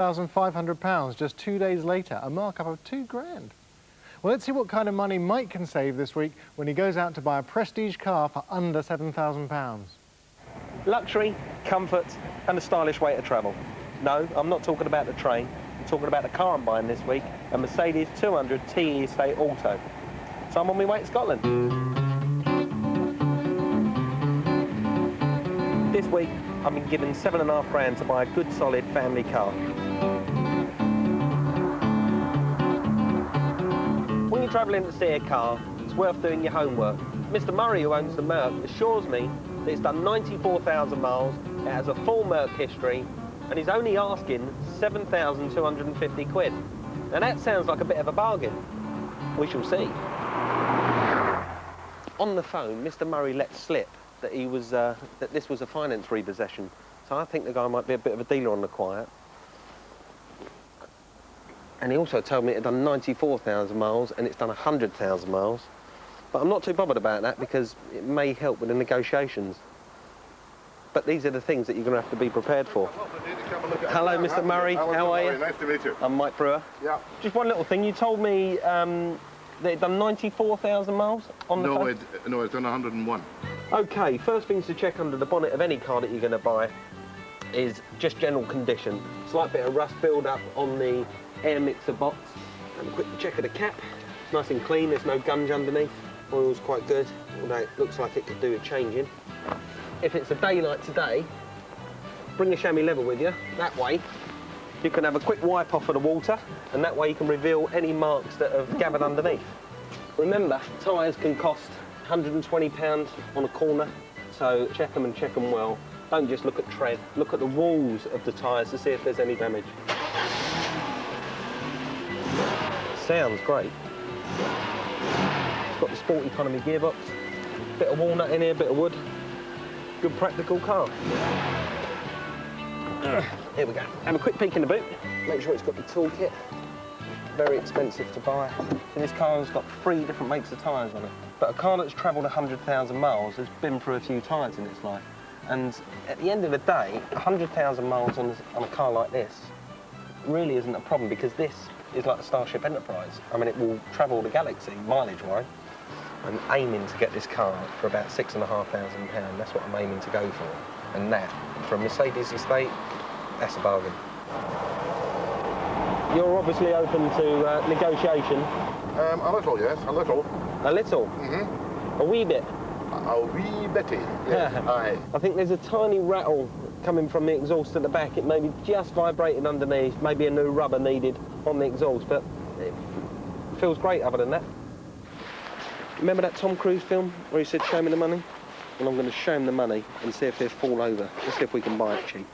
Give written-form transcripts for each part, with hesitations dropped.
£1,500 just 2 days later, a markup of £2 grand. Well, let's see what kind of money Mike can save this week when he goes out to buy a prestige car for under £7,000. Luxury, comfort and a stylish way to travel. No, I'm not talking about the train. I'm talking about the car I'm buying this week, a Mercedes 200 TE Estate Auto. So I'm on my way to Scotland. This week, I've been given £7.5 grand to buy a good, solid family car. When you're travelling to see a car, it's worth doing your homework. Mr. Murray, who owns the Merc, assures me that it's done 94,000 miles, it has a full Merc history, and he's only asking 7,250 quid. Now that sounds like a bit of a bargain. We shall see. On the phone, Mr. Murray let slip that he was that this was a finance repossession. So I think the guy might be a bit of a dealer on the quiet. And he also told me it had done 94,000 miles and it's done 100,000 miles. But I'm not too bothered about that because it may help with the negotiations. But these are the things that you're going to have to be prepared for. Hello, Mr. Murray. How are you? Nice to meet you. I'm Mike Brewer. Yeah. Just one little thing. You told me that it done 94,000 miles on the phone? No, it's done 101. OK, first things to check under the bonnet of any car that you're going to buy is just general condition. Slight bit of rust build-up on the air mixer box. And a quick check of the cap. Nice and clean, there's no gunge underneath. Oil's quite good, although it looks like it could do with changing. If it's a day like today, bring a chamois level with you. That way, you can have a quick wipe off of the water, and that way you can reveal any marks that have gathered underneath. Remember, tyres can cost £120 on a corner, so check them and check them well. Don't just look at tread, look at the walls of the tyres to see if there's any damage. Sounds great. It's got the sport economy gearbox, bit of walnut in here, bit of wood. Good practical car. Here we go. Have a quick peek in the boot. Make sure it's got the toolkit. Very expensive to buy. So this car has got 3 different makes of tyres on it. But a car that's travelled 100,000 miles has been through a few tyres in its life. And at the end of the day, 100,000 miles on a car like this really isn't a problem because this is like the Starship Enterprise. I mean, it will travel the galaxy mileage-wise. I'm aiming to get this car for about £6,500. That's what I'm aiming to go for. And that, for a Mercedes estate, that's a bargain. You're obviously open to negotiation. A little, yes, a little. A little? Mm-hmm. A wee bit? A wee bitty, yes, aye. I think there's a tiny rattle coming from the exhaust at the back. It may be just vibrating underneath, maybe a new rubber needed on the exhaust, but it feels great other than that. Remember that Tom Cruise film where he said, show me the money? Well, I'm going to show him the money and see if they fall over. Let's see if we can buy it cheap.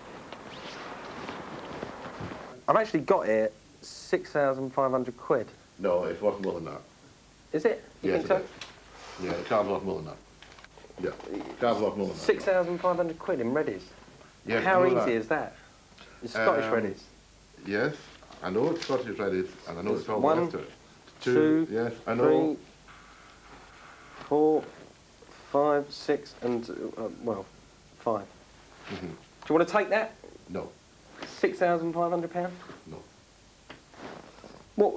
I've actually got here 6,500 quid. No, it's worth more than that. Is it? You Yes, think so? it is. Yeah, the car's worth more than that. Yeah, the car's worth more than that. 6,500 quid in Reddies? Yes, How I know easy that. is that? It's Scottish Reddies? Yes, I know it's Scottish Reddies, and I know it's all the One, rest of it. two, yes, I know. 3, 4, 5, 6, and, well, 5. Mm-hmm. Do you want to take that? No, £6,500? no. What,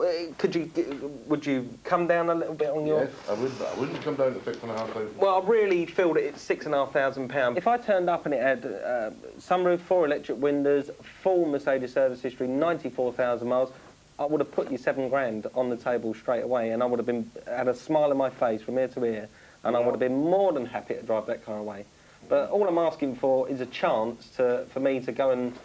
would you come down a little bit on your... Yes, I would, but I wouldn't come down to 6,500. Well, I really feel that it's £6,500. If I turned up and it had sunroof, 4 electric windows, full Mercedes service history, 94,000 miles, I would have put you £7 grand on the table straight away, and I would have had a smile on my face from ear to ear, and I would have been more than happy to drive that car away. But all I'm asking for is a chance for me to go and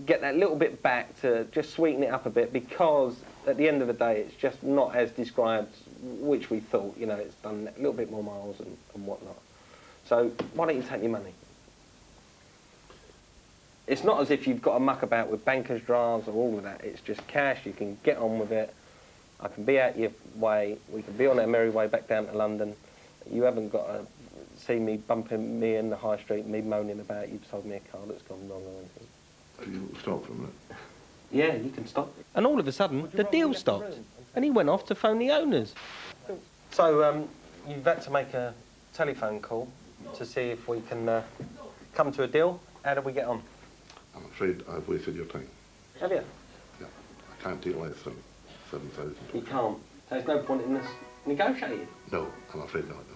get that little bit back, to just sweeten it up a bit, because at the end of the day it's just not as described, which we thought. You know, it's done a little bit more miles and whatnot. So why don't you take your money? It's not as if you've got to muck about with banker's drafts or all of that. It's just cash. You can get on with it. I can be out your way. We can be on our merry way back down to London. You haven't got to see me bumping me in the high street, me moaning about you've sold me a car that's gone wrong or anything. You stop for a minute. Yeah, you can stop. And all of a sudden, the deal stopped, and he went off to phone the owners. So you've had to make a telephone call to see if we can come to a deal. How do we get on? I'm afraid I've wasted your time. Have you? Yeah, I can't take less than 7,000. You can't. So there's no point in us negotiating. No, I'm afraid not, no.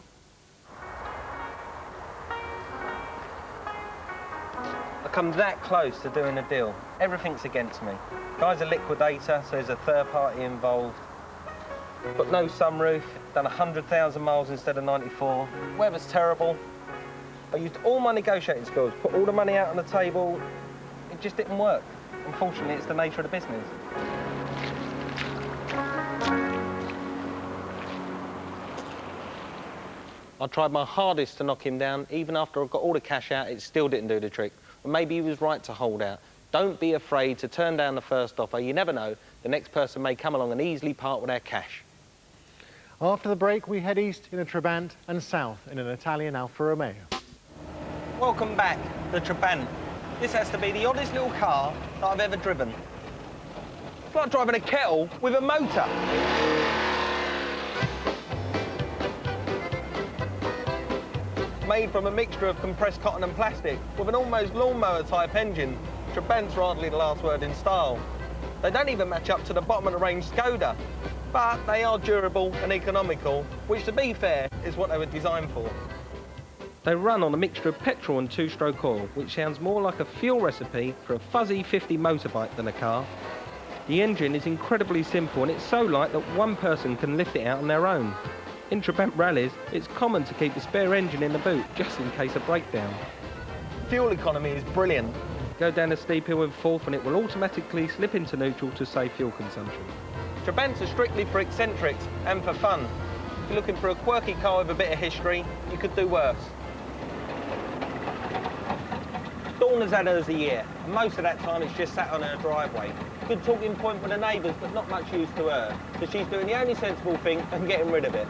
I come that close to doing a deal. Everything's against me. Guy's a liquidator, so there's a third party involved. Got no sunroof, done 100,000 miles instead of 94. Weather's terrible. I used all my negotiating skills, put all the money out on the table. It just didn't work. Unfortunately, it's the nature of the business. I tried my hardest to knock him down. Even after I got all the cash out, it still didn't do the trick. But maybe he was right to hold out. Don't be afraid to turn down the first offer. You never know. The next person may come along and easily part with their cash. After the break, we head east in a Trabant and south in an Italian Alfa Romeo. Welcome back, the Trabant. This has to be the oddest little car that I've ever driven. It's like driving a kettle with a motor. Made from a mixture of compressed cotton and plastic with an almost lawnmower-type engine. Trabants are hardly the last word in style. They don't even match up to the bottom-of-the-range Skoda, but they are durable and economical, which, to be fair, is what they were designed for. They run on a mixture of petrol and two-stroke oil, which sounds more like a fuel recipe for a fuzzy 50 motorbike than a car. The engine is incredibly simple, and it's so light that one person can lift it out on their own. In Trabant rallies, it's common to keep the spare engine in the boot, just in case of breakdown. Fuel economy is brilliant. Go down a steep hill in fourth and it will automatically slip into neutral to save fuel consumption. Trabants are strictly for eccentrics and for fun. If you're looking for a quirky car with a bit of history, you could do worse. Dawn has had hers a year, and most of that time it's just sat on her driveway. Good talking point for the neighbours, but not much use to her. So she's doing the only sensible thing and getting rid of it.